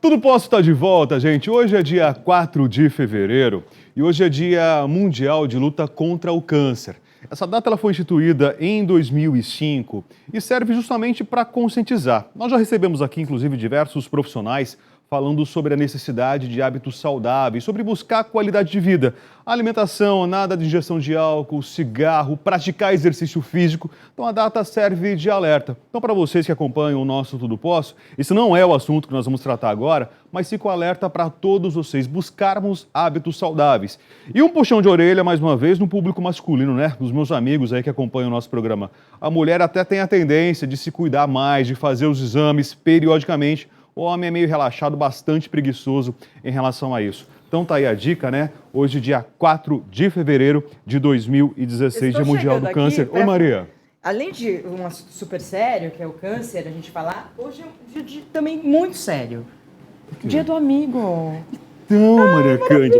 Tudo Posso estar de volta, gente. Hoje é dia 4 de fevereiro e hoje é dia mundial de luta contra o câncer. Essa data ela foi instituída em 2005 e serve justamente para conscientizar. Nós já recebemos aqui, inclusive, diversos profissionais falando sobre a necessidade de hábitos saudáveis, sobre buscar qualidade de vida. Alimentação, nada de ingestão de álcool, cigarro, praticar exercício físico. Então a data serve de alerta. Então para vocês que acompanham o nosso Tudo Posso, esse não é o assunto que nós vamos tratar agora, mas fica o alerta para todos vocês buscarmos hábitos saudáveis. E um puxão de orelha, mais uma vez, no público masculino, né? Dos meus amigos aí que acompanham o nosso programa. A mulher até tem a tendência de se cuidar mais, de fazer os exames periodicamente. O homem é meio relaxado, bastante preguiçoso em relação a isso. Então tá aí a dica, né? Hoje, dia 4 de fevereiro de 2016, Dia Mundial do Câncer. Oi, Maria. Além de um assunto super sério, que é o câncer, a gente falar, hoje é um dia também muito sério. Dia do amigo. Então, Maria Cândida.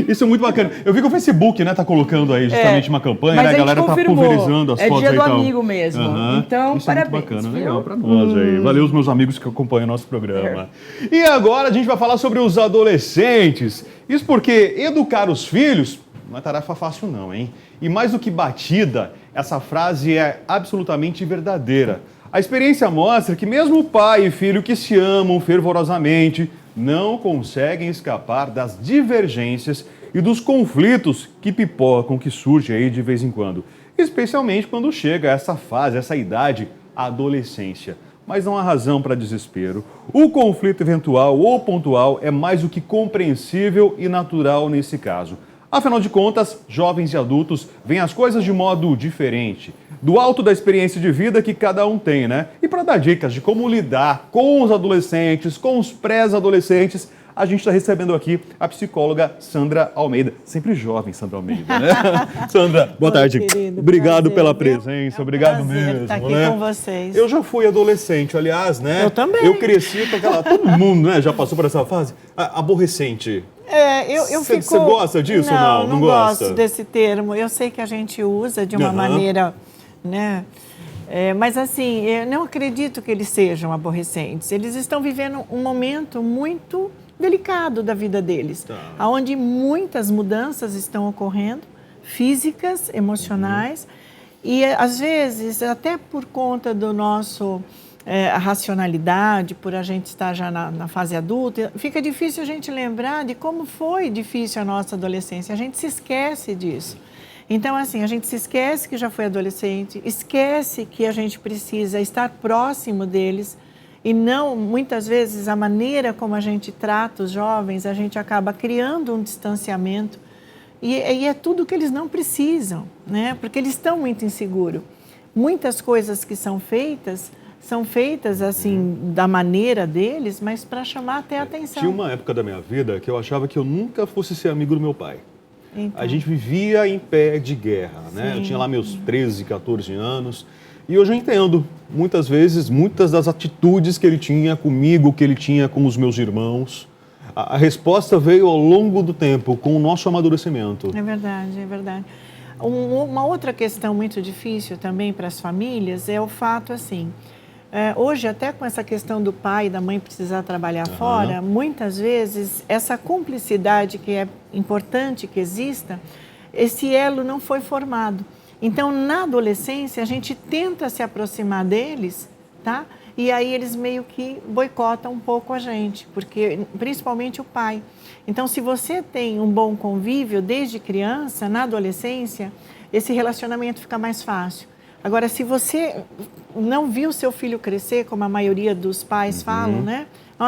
Isso é muito bacana. Eu vi que o Facebook, né, tá colocando aí justamente uma campanha, né? A galera tá pulverizando as fotos aí. É dia do amigo mesmo. Então, isso parabéns. É muito bacana, legal pra nós aí. Valeu os meus amigos que acompanham o nosso programa. E agora a gente vai falar sobre os adolescentes. Isso porque educar os filhos não é tarefa fácil não, hein? E mais do que batida, essa frase é absolutamente verdadeira. A experiência mostra que mesmo pai e filho que se amam fervorosamente não conseguem escapar das divergências e dos conflitos que pipocam, que surgem aí de vez em quando. Especialmente quando chega essa fase, essa idade, a adolescência. Mas não há razão para desespero. O conflito eventual ou pontual é mais do que compreensível e natural nesse caso. Afinal de contas, jovens e adultos veem as coisas de modo diferente, do alto da experiência de vida que cada um tem, né? E para dar dicas de como lidar com os adolescentes, com os pré-adolescentes, a gente está recebendo aqui a psicóloga Sandra Almeida. Sempre jovem, Sandra Almeida, né? Sandra, boa tarde. Querido, obrigado prazer, pela viu? presença, obrigado mesmo. Estar aqui né? com vocês. Eu já fui adolescente, aliás, né? Eu também. Eu cresci com aquela... Todo mundo, né, já passou por essa fase. Aborrecente. Você gosta disso ou não? Não gosto desse termo. Eu sei que a gente usa de uma maneira, né? Mas assim, eu não acredito que eles sejam aborrecentes. Eles estão vivendo um momento muito delicado da vida deles, onde muitas mudanças estão ocorrendo, físicas, emocionais, e às vezes, até por conta do nosso... a racionalidade, por a gente estar já na fase adulta, fica difícil a gente lembrar de como foi difícil a nossa adolescência. A gente se esquece disso. Então, assim, a gente se esquece que já foi adolescente, esquece que a gente precisa estar próximo deles e não, muitas vezes, a maneira como a gente trata os jovens, a gente acaba criando um distanciamento e é tudo que eles não precisam, né? Porque eles estão muito inseguros. Muitas coisas que são feitas assim, da maneira deles, mas para chamar até a atenção. Tinha uma época da minha vida que eu achava que eu nunca fosse ser amigo do meu pai. Então. A gente vivia em pé de guerra, né? Eu tinha lá meus 13, 14 anos e hoje eu entendo, muitas vezes, muitas das atitudes que ele tinha comigo, que ele tinha com os meus irmãos. A resposta veio ao longo do tempo, com o nosso amadurecimento. É verdade, é verdade. Uma outra questão muito difícil também para as famílias é o fato, assim... hoje, até com essa questão do pai e da mãe precisar trabalhar fora, muitas vezes essa cumplicidade que é importante que exista, esse elo não foi formado. Então, na adolescência, a gente tenta se aproximar deles, tá? E aí eles meio que boicotam um pouco a gente, porque principalmente o pai. Então, se você tem um bom convívio desde criança, na adolescência, esse relacionamento fica mais fácil. Agora, se você não viu seu filho crescer, como a maioria dos pais falam, né?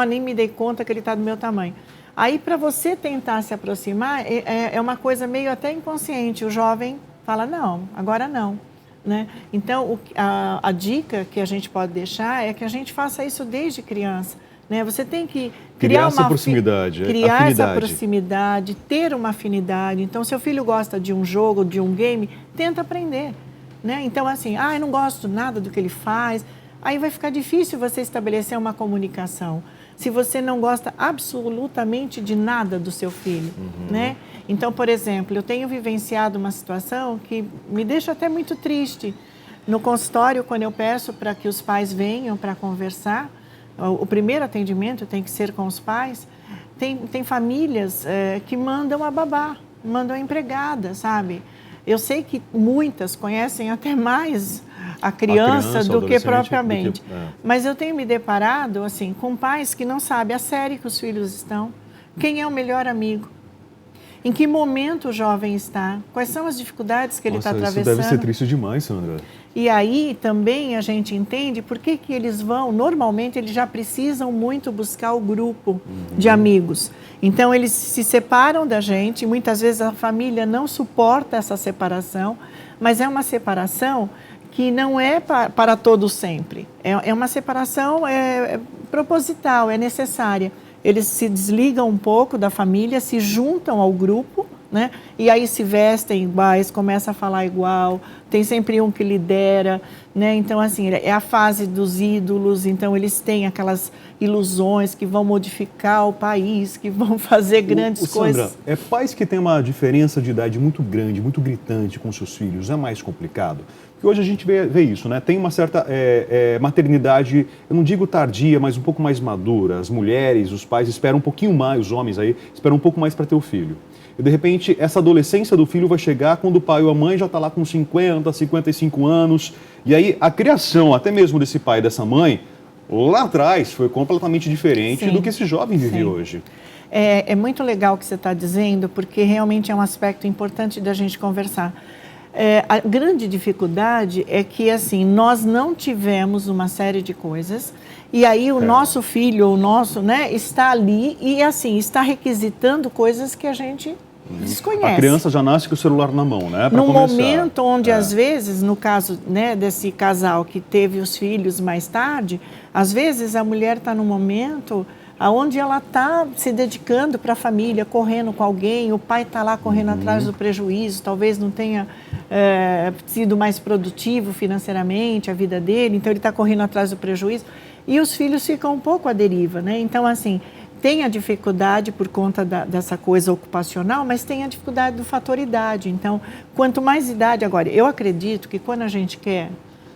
Nem me dei conta que ele está do meu tamanho. Aí, para você tentar se aproximar, é uma coisa meio até inconsciente. O jovem fala, não, agora não. Né? Então, a dica que a gente pode deixar é que a gente faça isso desde criança. Né? Você tem que criar essa proximidade, criar essa proximidade, ter uma afinidade. Então, seu filho gosta de um jogo, de um game, tenta aprender. Né? Então, assim, eu não gosto nada do que ele faz. Aí vai ficar difícil você estabelecer uma comunicação. Se você não gosta absolutamente de nada do seu filho, né? Então, por exemplo, eu tenho vivenciado uma situação que me deixa até muito triste. No consultório, quando eu peço para que os pais venham para conversar, o primeiro atendimento tem que ser com os pais. Tem famílias que mandam a babá, mandam a empregada, sabe? Eu sei que muitas conhecem até mais a criança do que propriamente. Mas eu tenho me deparado assim, com pais que não sabem a série que os filhos estão, quem é o melhor amigo, em que momento o jovem está, quais são as dificuldades que ele está atravessando. Isso deve ser triste demais, Sandra. E aí também a gente entende por que eles vão, normalmente eles já precisam muito buscar o grupo de amigos. Então eles se separam da gente, muitas vezes a família não suporta essa separação, mas é uma separação que não é para todos sempre. É uma separação proposital, é necessária. Eles se desligam um pouco da família, se juntam ao grupo, né? E aí se vestem iguais, começam a falar igual, tem sempre um que lidera, né? Então, assim, é a fase dos ídolos, então eles têm aquelas ilusões que vão modificar o país, que vão fazer grandes coisas. Sandra, pais que têm uma diferença de idade muito grande, muito gritante com seus filhos, é mais complicado? Porque hoje a gente vê isso, né? Tem uma certa maternidade, eu não digo tardia, mas um pouco mais madura. As mulheres, os pais esperam um pouquinho mais, os homens aí, esperam um pouco mais para ter o filho. E, de repente, essa adolescência do filho vai chegar quando o pai ou a mãe já está lá com 50, 55 anos. E aí, a criação, até mesmo desse pai e dessa mãe, lá atrás, foi completamente diferente do que esse jovem vive hoje. É muito legal o que você está dizendo, porque realmente é um aspecto importante da gente conversar. A grande dificuldade é que, assim, nós não tivemos uma série de coisas e aí o nosso filho, o nosso, né, está ali e, assim, está requisitando coisas que a gente desconhece. A criança já nasce com o celular na mão, né? Num momento onde, às vezes, no caso, né, desse casal que teve os filhos mais tarde, às vezes a mulher está num momento onde ela está se dedicando para a família, correndo com alguém, o pai está lá correndo atrás do prejuízo, talvez não tenha sido mais produtivo financeiramente a vida dele, então ele está correndo atrás do prejuízo e os filhos ficam um pouco à deriva, né? Então, assim, tem a dificuldade por conta dessa coisa ocupacional, mas tem a dificuldade do fator idade. Então, quanto mais idade, agora, eu acredito que quando a gente quer,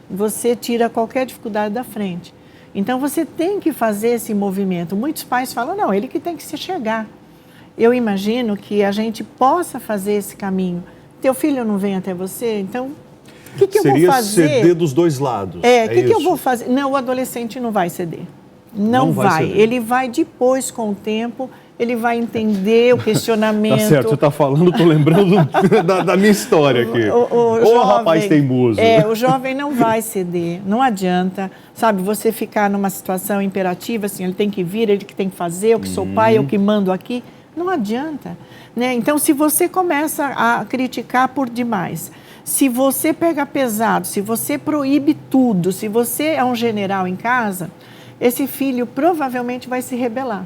você tira qualquer dificuldade da frente. Então, você tem que fazer esse movimento. Muitos pais falam, não, ele que tem que se chegar. Eu imagino que a gente possa fazer esse caminho. Teu filho não vem até você, então, o que eu vou fazer? Seria ceder dos dois lados. O que eu vou fazer? Não, o adolescente não vai ceder. Não vai. Ele vai depois, com o tempo, ele vai entender o questionamento. Tá certo, você está falando, estou lembrando da minha história aqui. O rapaz teimoso. O jovem não vai ceder, não adianta, sabe, você ficar numa situação imperativa, assim, ele tem que vir, ele que tem que fazer, eu que sou pai, eu que mando aqui, não adianta, né? Então, se você começa a criticar por demais, se você pega pesado, se você proíbe tudo, se você é um general em casa, esse filho provavelmente vai se rebelar.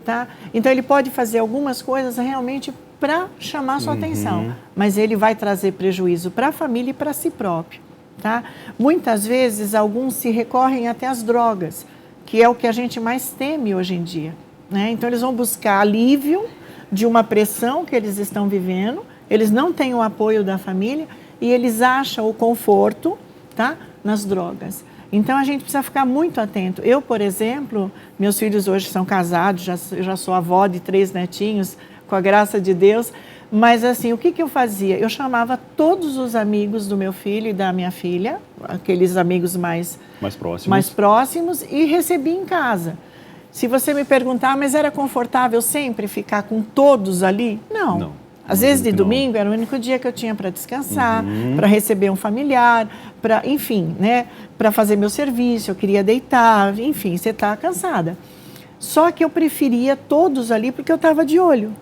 Tá? Então, ele pode fazer algumas coisas realmente para chamar sua atenção, mas ele vai trazer prejuízo para a família e para si próprio. Tá? Muitas vezes, alguns se recorrem até às drogas, que é o que a gente mais teme hoje em dia. Né? Então, eles vão buscar alívio de uma pressão que eles estão vivendo, eles não têm o apoio da família e eles acham o conforto, tá, nas drogas. Então, a gente precisa ficar muito atento. Eu, por exemplo, meus filhos hoje são casados, já sou avó de 3 netinhos, com a graça de Deus. Mas, assim, o que eu fazia? Eu chamava todos os amigos do meu filho e da minha filha, aqueles amigos mais próximos, e recebia em casa. Se você me perguntar, mas era confortável sempre ficar com todos ali? Não. Às vezes, de domingo, era o único dia que eu tinha para descansar, para receber um familiar, enfim, né, para fazer meu serviço, eu queria deitar, enfim, você está cansada. Só que eu preferia todos ali porque eu estava de olho.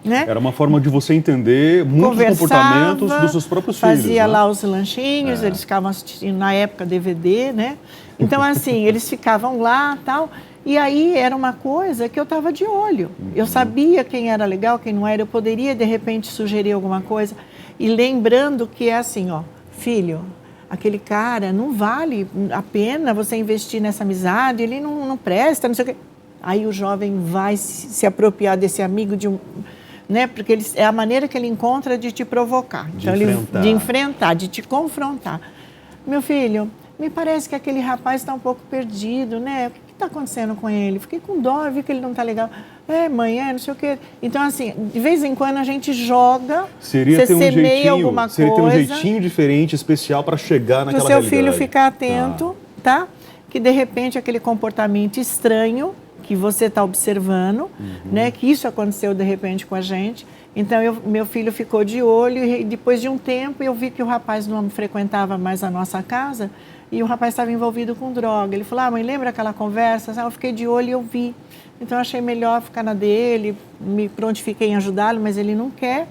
Né? Era uma forma de você entender muitos comportamentos dos seus próprios filhos. Fazia lá os lanchinhos, eles ficavam assistindo, na época, DVD, né? Então, assim, eles ficavam lá e tal. E aí era uma coisa que eu estava de olho. Eu sabia quem era legal, quem não era. Eu poderia, de repente, sugerir alguma coisa. E lembrando que é assim, ó, filho, aquele cara não vale a pena você investir nessa amizade, ele não presta, não sei o quê. Aí o jovem vai se apropriar desse amigo de um... Né? Porque é a maneira que ele encontra de te provocar. De enfrentar, de te confrontar. Meu filho, me parece que aquele rapaz está um pouco perdido, né? O que está acontecendo com ele? Fiquei com dó, vi que ele não está legal. Mãe, não sei o quê. Então, assim, de vez em quando a gente joga, você semeia alguma coisa. Seria ter um jeitinho diferente, especial, para chegar naquela realidade. Para o seu filho ficar atento, tá? Que, de repente, aquele comportamento estranho que você está observando, né? Que isso aconteceu, de repente, com a gente. Então, meu filho ficou de olho e depois de um tempo eu vi que o rapaz não frequentava mais a nossa casa e o rapaz estava envolvido com droga. Ele falou, mãe, lembra aquela conversa? Eu fiquei de olho e eu vi. Então, eu achei melhor ficar na dele, me prontifiquei em ajudá-lo, mas ele não quer.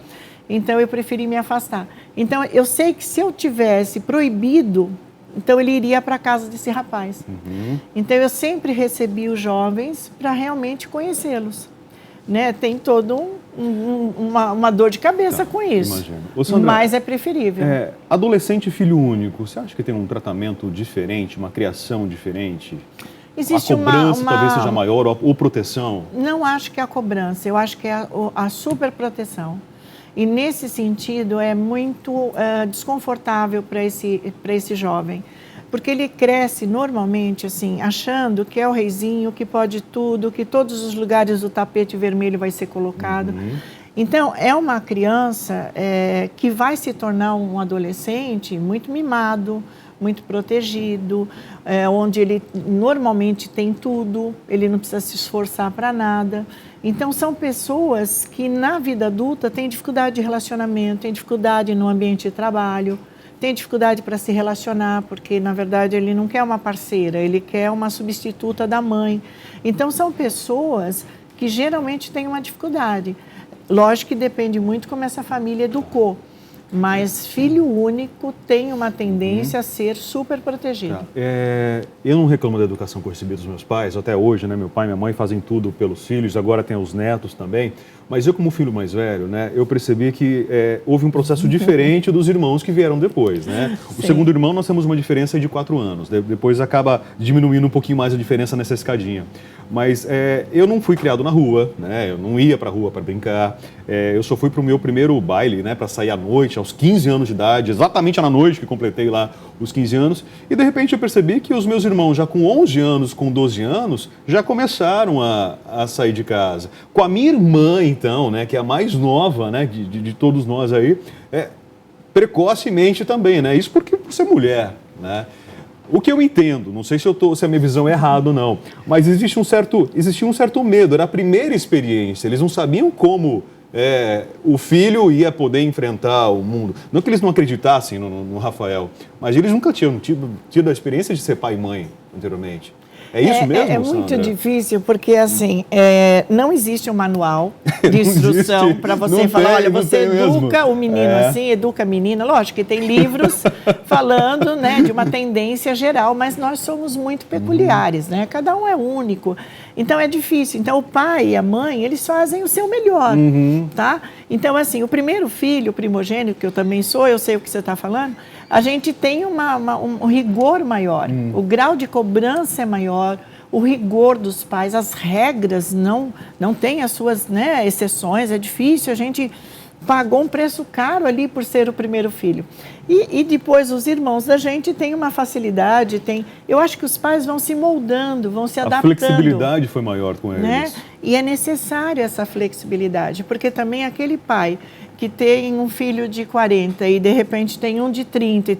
Então, eu preferi me afastar. Então, eu sei que se eu tivesse proibido, então ele iria para a casa desse rapaz. Então, eu sempre recebi os jovens para realmente conhecê-los. Né? Tem todo uma dor de cabeça com isso, Ô, Sandra, mas é preferível. Adolescente filho único, você acha que tem um tratamento diferente, uma criação diferente? Existe a cobrança talvez seja maior ou proteção? Não acho que é a cobrança, eu acho que é a superproteção. E nesse sentido é muito desconfortável para esse jovem. Porque ele cresce normalmente assim, achando que é o reizinho, que pode tudo, que todos os lugares do tapete vermelho vai ser colocado. Então, é uma criança que vai se tornar um adolescente muito mimado, muito protegido, onde ele normalmente tem tudo, ele não precisa se esforçar para nada. Então, são pessoas que na vida adulta têm dificuldade de relacionamento, têm dificuldade no ambiente de trabalho, tem dificuldade para se relacionar, porque, na verdade, ele não quer uma parceira, ele quer uma substituta da mãe. Então, são pessoas que geralmente têm uma dificuldade. Lógico que depende muito como essa família educou, mas filho único tem uma tendência a ser super protegido. Eu não reclamo da educação que eu recebi dos meus pais, até hoje, né? Meu pai e minha mãe fazem tudo pelos filhos, agora tem os netos também. Mas eu, como filho mais velho, né, eu percebi que houve um processo diferente dos irmãos que vieram depois, né? O segundo irmão, nós temos uma diferença de 4 anos. Depois acaba diminuindo um pouquinho mais a diferença nessa escadinha. Mas eu não fui criado na rua, né? Eu não ia para a rua para brincar. Eu só fui para o meu primeiro baile, né, para sair à noite, aos 15 anos de idade, exatamente na noite que completei lá os 15 anos. E, de repente, eu percebi que os meus irmãos, já com 11 anos, com 12 anos, já começaram a sair de casa. Com a minha irmã, então, né, que é a mais nova, né, de todos nós aí, precocemente também, né? Isso por ser mulher, né? O que eu entendo, não sei se a minha visão é errada ou não, mas existia um certo medo, era a primeira experiência, eles não sabiam como o filho ia poder enfrentar o mundo. Não que eles não acreditassem no Rafael, mas eles nunca tinham tido a experiência de ser pai e mãe anteriormente. É isso mesmo, É muito Sandra? difícil, porque assim, não existe um manual de instrução para você falar, olha, você educa o menino assim, educa a menina. Lógico que tem livros falando, né, de uma tendência geral, mas nós somos muito peculiares, né? Cada um é único. Então é difícil. Então o pai e a mãe, eles fazem o seu melhor, tá? Então assim, o primeiro filho, o primogênito, que eu também sou, eu sei o que você está falando, a gente tem um rigor maior, o grau de cobrança é maior, o rigor dos pais, as regras não têm as suas, né, exceções, é difícil, a gente pagou um preço caro ali por ser o primeiro filho. E depois os irmãos da gente têm uma facilidade, eu acho que os pais vão se moldando, vão se adaptando. A flexibilidade foi maior com eles. Né? E é necessária essa flexibilidade, porque também aquele pai que tem um filho de 40 e de repente tem um de 30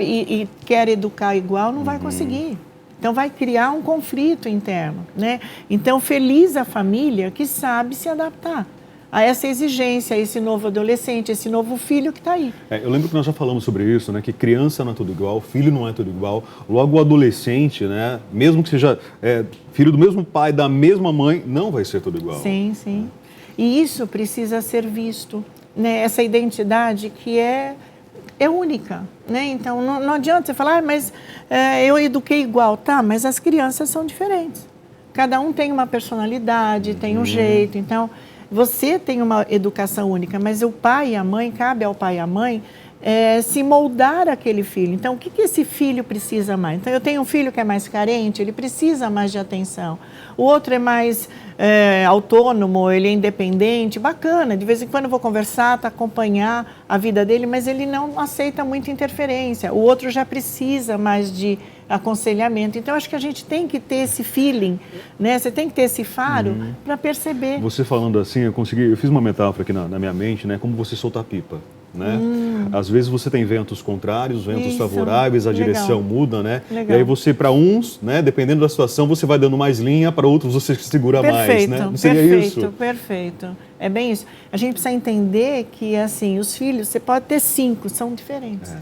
e quer educar igual, não vai conseguir. Então vai criar um conflito interno, né? Então feliz a família que sabe se adaptar a essa exigência, a esse novo adolescente, esse novo filho que está aí. Eu lembro que nós já falamos sobre isso, né? Que criança não é tudo igual, filho não é tudo igual. Logo o adolescente, né? Mesmo que seja filho do mesmo pai, da mesma mãe, não vai ser tudo igual. Sim, sim. E isso precisa ser visto, né? Essa identidade que é única, né? Então, não adianta você falar, mas eu eduquei igual, tá? Mas as crianças são diferentes. Cada um tem uma personalidade, tem um jeito. Então, você tem uma educação única, mas o pai e a mãe, cabe ao pai e à mãe se moldar aquele filho. Então, o que esse filho precisa mais? Então, eu tenho um filho que é mais carente, ele precisa mais de atenção. O outro é mais autônomo, ele é independente, bacana. De vez em quando eu vou conversar, acompanhar a vida dele, mas ele não aceita muita interferência. O outro já precisa mais de aconselhamento. Então, acho que a gente tem que ter esse feeling, né? Você tem que ter esse faro para perceber. Você falando assim, eu fiz uma metáfora aqui na minha mente, né? Como você soltar pipa. Né? Às vezes você tem ventos contrários, ventos favoráveis, a direção muda, né? Legal. E aí você, para uns, né, dependendo da situação, você vai dando mais linha, para outros você segura mais, né? Não seria isso? Perfeito. É bem isso. A gente precisa entender que, assim, os filhos, você pode ter 5, são diferentes.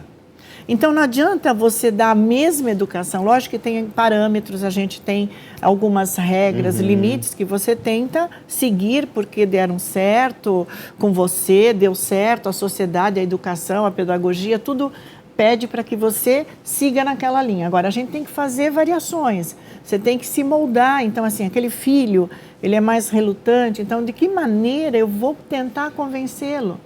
Então, não adianta você dar a mesma educação. Lógico que tem parâmetros, a gente tem algumas regras, limites que você tenta seguir porque deram certo com você, deu certo, a sociedade, a educação, a pedagogia, tudo pede para que você siga naquela linha. Agora, a gente tem que fazer variações, você tem que se moldar. Então, assim, aquele filho, ele é mais relutante, então, de que maneira eu vou tentar convencê-lo?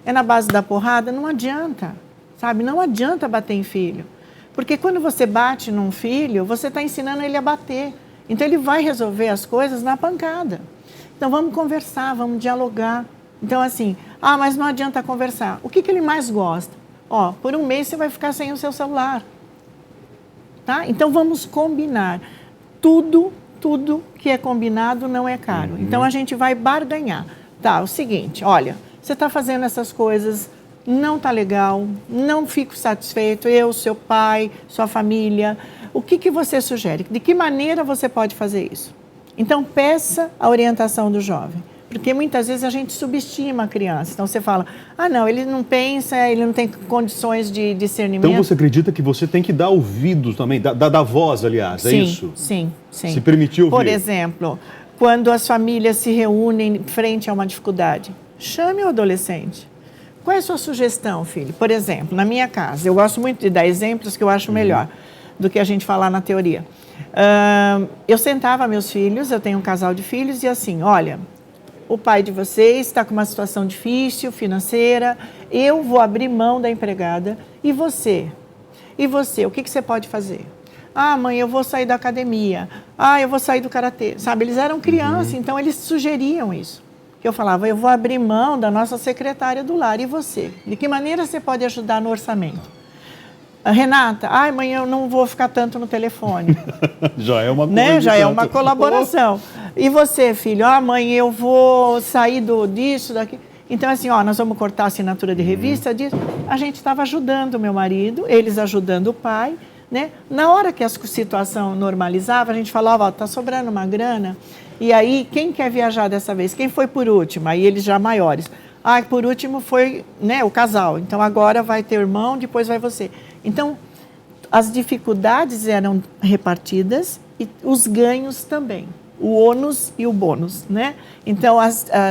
É na base da porrada? Não adianta. Sabe, não adianta bater em filho, porque quando você bate num filho, você está ensinando ele a bater. Então, ele vai resolver as coisas na pancada. Então, vamos conversar, vamos dialogar. Então, assim, mas não adianta conversar. O que ele mais gosta? Por um mês você vai ficar sem o seu celular. Tá? Então, vamos combinar. Tudo que é combinado não é caro. Então, a gente vai barganhar. Tá, o seguinte, olha, você está fazendo essas coisas... Não está legal, não fico satisfeito, eu, seu pai, sua família. O que você sugere? De que maneira você pode fazer isso? Então, peça a orientação do jovem. Porque muitas vezes a gente subestima a criança. Então, você fala, não, ele não pensa, ele não tem condições de discernimento. Então, você acredita que você tem que dar ouvido também, dar voz, aliás, é isso? Sim. Se permitir ouvir. Por exemplo, quando as famílias se reúnem frente a uma dificuldade, chame o adolescente. Qual é a sua sugestão, filho? Por exemplo, na minha casa, eu gosto muito de dar exemplos que eu acho melhor do que a gente falar na teoria. Eu sentava meus filhos, eu tenho um casal de filhos, e assim, olha, o pai de vocês está com uma situação difícil, financeira, eu vou abrir mão da empregada, e você? E você, o que você pode fazer? Mãe, eu vou sair da academia, eu vou sair do karatê. Sabe, eles eram crianças, então eles sugeriam isso. Que eu falava, eu vou abrir mão da nossa secretária do lar, e você? De que maneira você pode ajudar no orçamento? Renata, mãe, eu não vou ficar tanto no telefone. Já é uma coisa. Né? Já é uma colaboração. E você, filho? Mãe, eu vou sair disso, daqui. Então, assim, nós vamos cortar a assinatura de revista disso. A gente estava ajudando o meu marido, eles ajudando o pai, né? Na hora que a situação normalizava, a gente falava, tá sobrando uma grana. E aí, quem quer viajar dessa vez? Quem foi por último? Aí eles já maiores. Por último foi, né, o casal. Então, agora vai ter o irmão, depois vai você. Então, as dificuldades eram repartidas e os ganhos também. O ônus e o bônus, né? Então,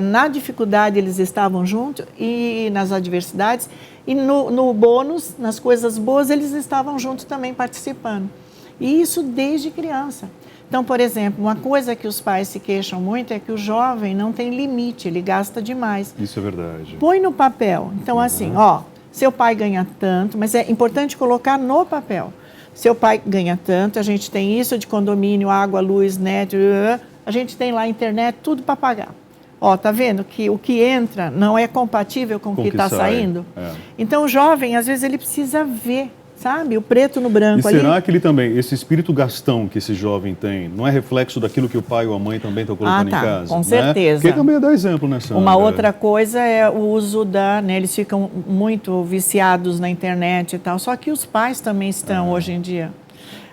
na dificuldade eles estavam juntos e nas adversidades. E no bônus, nas coisas boas, eles estavam juntos também participando. E isso desde criança. Então, por exemplo, uma coisa que os pais se queixam muito é que o jovem não tem limite, ele gasta demais. Isso é verdade. Põe no papel. Então, assim, seu pai ganha tanto, mas é importante colocar no papel. Seu pai ganha tanto, a gente tem isso de condomínio, água, luz, net, a gente tem lá internet, tudo para pagar. Tá vendo que o que entra não é compatível com o que está saindo? Então, o jovem, às vezes, ele precisa ver. Sabe? O preto no branco ali. E será que ele também, esse espírito gastão que esse jovem tem, não é reflexo daquilo que o pai ou a mãe também estão colocando em casa? Com certeza. Porque também dá exemplo, né, Sandra? Uma outra coisa é o uso né, eles ficam muito viciados na internet e tal, só que os pais também estão hoje em dia.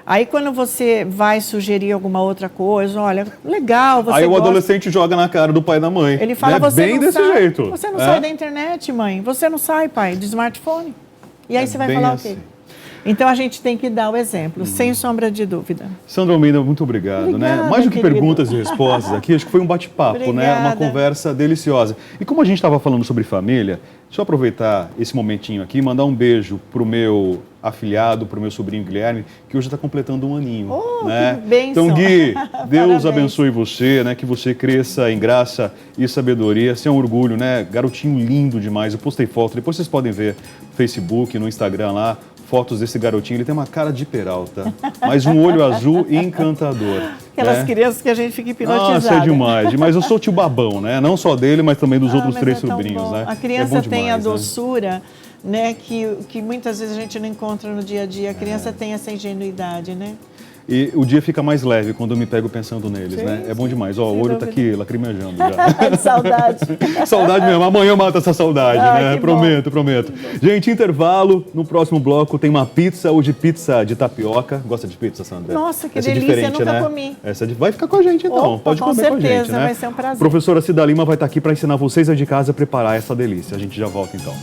Aí quando você vai sugerir alguma outra coisa, olha, legal, você Aí gosta... o adolescente joga na cara do pai e da mãe. Ele fala, né? você bem não desse sai, jeito. Você não sai da internet, mãe. Você não sai, pai, de smartphone. E aí você vai falar assim. o quê? Então a gente tem que dar o exemplo, sem sombra de dúvida. Sandra Almeida, muito obrigado, né? Obrigada, Mais do que querido. perguntas e respostas aqui, acho que foi um bate-papo, né? Uma Obrigada. conversa deliciosa. E como a gente estava falando sobre família, deixa eu aproveitar esse momentinho aqui e mandar um beijo pro meu afilhado, pro meu sobrinho Guilherme, que hoje está completando um aninho. Oh, né? que bênção. Então, Gui, Deus Parabéns. abençoe você, né? Que você cresça em graça e sabedoria. Você é um orgulho, né? Garotinho lindo demais. Eu postei foto, depois vocês podem ver no Facebook, no Instagram lá, fotos desse garotinho. Ele tem uma cara de Peralta, mas um olho azul encantador. Aquelas né? crianças que a gente fica hipnotizada. Nossa, é demais. Mas eu sou tio babão, né? Não só dele, mas também dos outros mas 3 é tão sobrinhos, bom. né? A criança é bom tem a demais, né? doçura, né, que muitas vezes a gente não encontra no dia a dia. A criança tem essa ingenuidade, né? E o dia fica mais leve quando eu me pego pensando neles, Sim, né? É bom demais. Ó, o sem olho tá dúvida. aqui lacrimejando já. De saudade. Saudade mesmo. Amanhã mata essa saudade, Ai, né? que Prometo, prometo. Gente, intervalo. No próximo bloco tem uma pizza, hoje pizza de tapioca. Gosta de pizza, Sandra? Nossa, que Essa é delícia, diferente, nunca né? comi. Essa vai ficar com a gente então. Opa, Pode com comer com a gente, certeza, né? vai ser um prazer. Professora Cida Lima vai estar aqui para ensinar vocês aí de casa a preparar essa delícia. A gente já volta então.